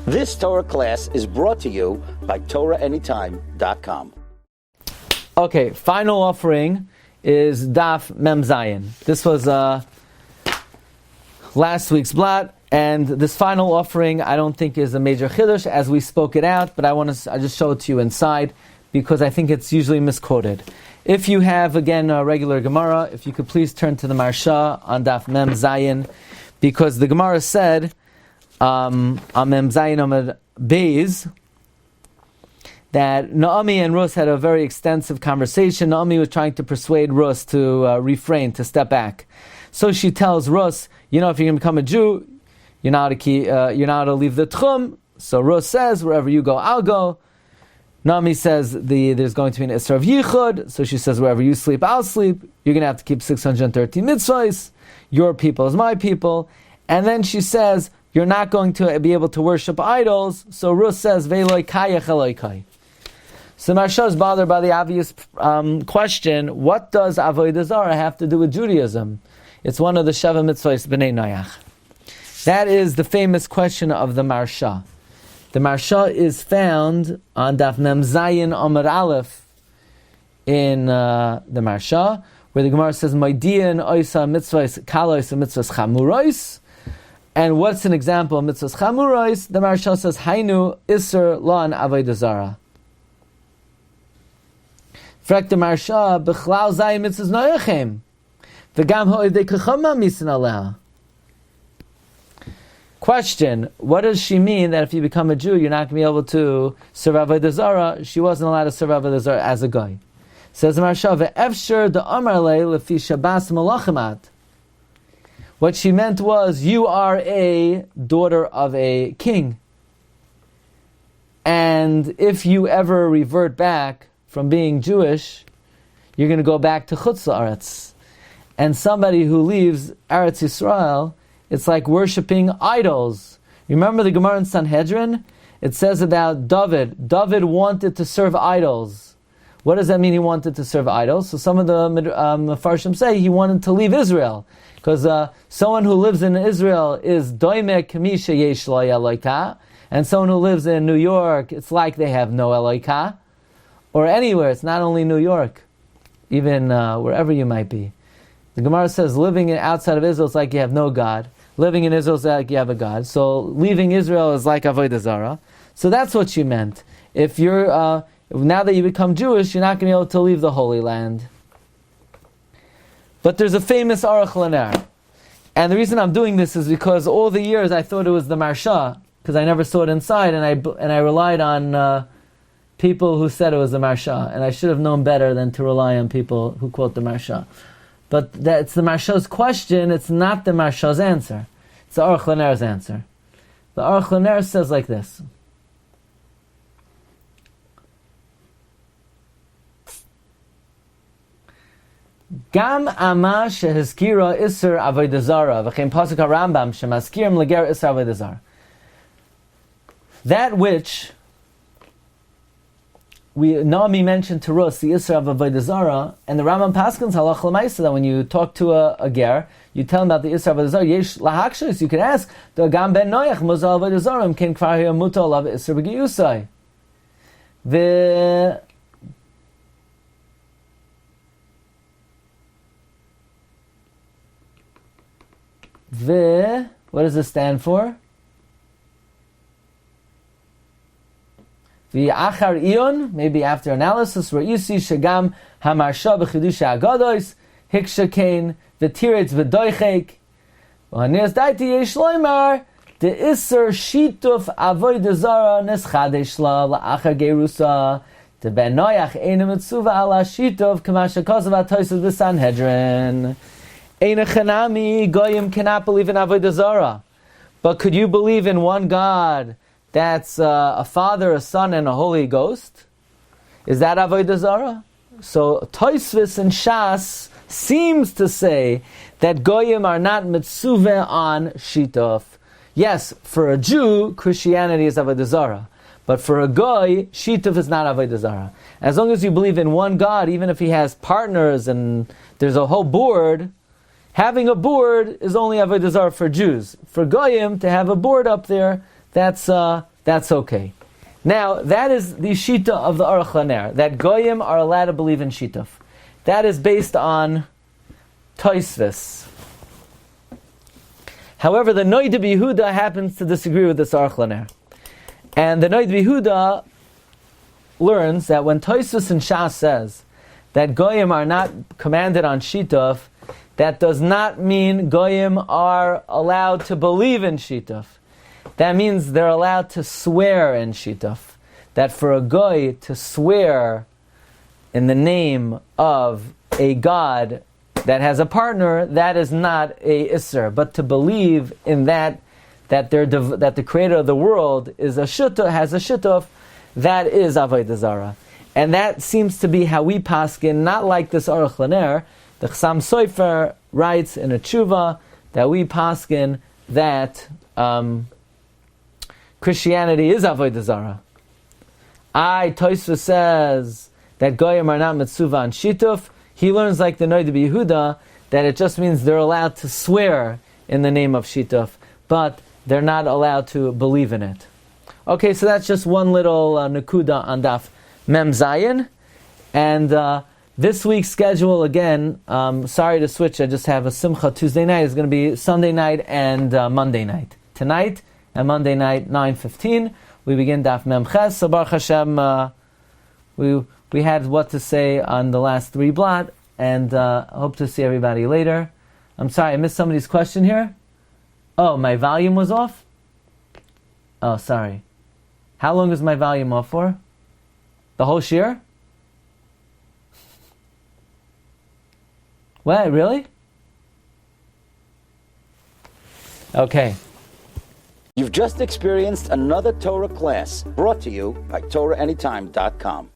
This Torah class is brought to you by TorahAnytime.com. Okay, final offering is Daf Mem Zayin. This was last week's blot, and this final offering I don't think is a major chiddush as we spoke it out, but I just show it to you inside because I think it's usually misquoted. If you have again a regular Gemara, if you could please turn to the Marsha on Daf Mem Zayin, because the Gemara said on Mem Zayin Amud Beis that Naomi and Rus had a very extensive conversation. Naomi was trying to persuade Rus to refrain, to step back. So she tells Rus, if you're going to become a Jew, you're not to leave the Tchum. So Rus says, wherever you go, I'll go. Naomi says there's going to be an Isra of Yichud. So she says, wherever you sleep, I'll sleep. You're going to have to keep 613 mitzvahs. Your people is my people. And then she says, you're not going to be able to worship idols. So Rus says, Ve'loi kayach eloi kai. So Marsha is bothered by the obvious question, what does Avodah Zarah have to do with Judaism? It's one of the Sheva Mitzvahs B'nai Noach. That is the famous question of the Marsha. The Marsha is found on Daf Mem Zayin Amud Aleph in the Marsha, where the Gemara says, Maidian oisa mitzvahs kalois mitzvahs chamurois. And what's an example of mitzvahs chamurois? The Marsha says, Hainu Isser Lan Avodah Zarah. Frek the Marsha, B'chlal Zayin mitzvahs noyachem. V'gam ho'idei kechama misin aleha. Question, what does she mean that if you become a Jew, you're not going to be able to serve Avodah Zarah? She wasn't allowed to serve Avodah Zarah as a guy. Says the Marsha, Ve'efsher de'amar lei lefi Shabbos malachimat. What she meant was, you are a daughter of a king. And if you ever revert back from being Jewish, you're going to go back to Chutz La'aretz. And somebody who leaves Eretz Yisrael, it's like worshipping idols. Remember the Gemara in Sanhedrin? It says about David. David wanted to serve idols. What does that mean, he wanted to serve idols? So some of the Mefarshim say he wanted to leave Israel. Because someone who lives in Israel is doimek misha yesh lo Eloka, and someone who lives in New York, it's like they have no Eloka. Or anywhere, it's not only New York, even wherever you might be. The Gemara says living outside of Israel is like you have no God. Living in Israel is like you have a God. So leaving Israel is like Avodah Zarah. So that's what she meant. If you're now that you become Jewish, you're not going to be able to leave the Holy Land. But there's a famous Aruch Laner. And the reason I'm doing this is because all the years I thought it was the Marsha, because I never saw it inside, and I relied on people who said it was the Marsha, and I should have known better than to rely on people who quote the Marsha. But it's the Marsha's question, it's not the Marsha's answer. It's the Aruch Laner's answer. The Aruch Laner says like this. Gam ama shehizkira iser avodah zarah v'chein pasuk harambam shemaskirim leger iser avodah zarah. That which Naomi mentioned to Rus, the iser of avodah zarah, and the Rambam paskins halach l'maisa that when you talk to a ger, you tell him about the iser of avodah zarah. Yesh lahakshus, you can ask the gam ben noach muzal avodah zarah ken kvar mutal alav iser b'giyusai. What does this stand for? Achar Iyun, maybe after analysis, Ra'isi Shagam Hamarsha B'Chidusha Agados, Hikshakein, V'Tiretz V'Doichek, V'Hanias Daiti Yesh Loimar, De Isser Shituf Avodah Zarah Neschadesh La La'achar Gerusa, De Ben Noach Eine Mitzuva Ala Shituf, Kamasha Kosav HaToysav B'Sanhedrin. Eine Chanami, Goyim cannot believe in Avodah Zarah. But could you believe in one God that's a Father, a Son, and a Holy Ghost? Is that Avodah Zarah? So Tosfos and Shas seems to say that Goyim are not mitzuveh on Shituf. Yes, for a Jew, Christianity is Avodah Zarah. But for a Goy, Shituf is not Avodah Zarah. As long as you believe in one God, even if he has partners and there's a whole board, having a board is only Avodah Zarah for Jews. For Goyim, to have a board up there, that's that's okay. Now, that is the Shita of the Aruch LaNer, that Goyim are allowed to believe in Shituf. That is based on Tosfos. However, the Noda B'Yehuda happens to disagree with this Aruch LaNer. And the Noda B'Yehuda learns that when Tosfos in Shas says that Goyim are not commanded on Shituf, that does not mean Goyim are allowed to believe in Shituf. That means they're allowed to swear in Shituf. That for a Goy to swear in the name of a God that has a partner, that is not a Isser. But to believe in that the Creator of the world is has a Shituf, that is Avodah Zarah. And that seems to be how we paskin, not like this Aruch LaNer. The Chassam Sofer writes in a tshuva that we paskin that Christianity is Avodah Zarah. Tosfos says that Goyim are not Metzuva on Shituf. He learns like the Noda B'Yehuda that it just means they're allowed to swear in the name of Shituf, but they're not allowed to believe in it. Okay, so that's just one little Nakuda on Daf Mem Zayin. And this week's schedule, again, sorry to switch, I just have a Simcha Tuesday night. It's going to be Sunday night and Monday night. Tonight and Monday night, 9:15. We begin Daf Mem Ches. So Baruch Hashem, we had what to say on the last 3 blot, and hope to see everybody later. I'm sorry, I missed somebody's question here. Oh, my volume was off? Oh, sorry. How long is my volume off for? The whole shiur? What, really? Okay. You've just experienced another Torah class brought to you by TorahAnytime.com.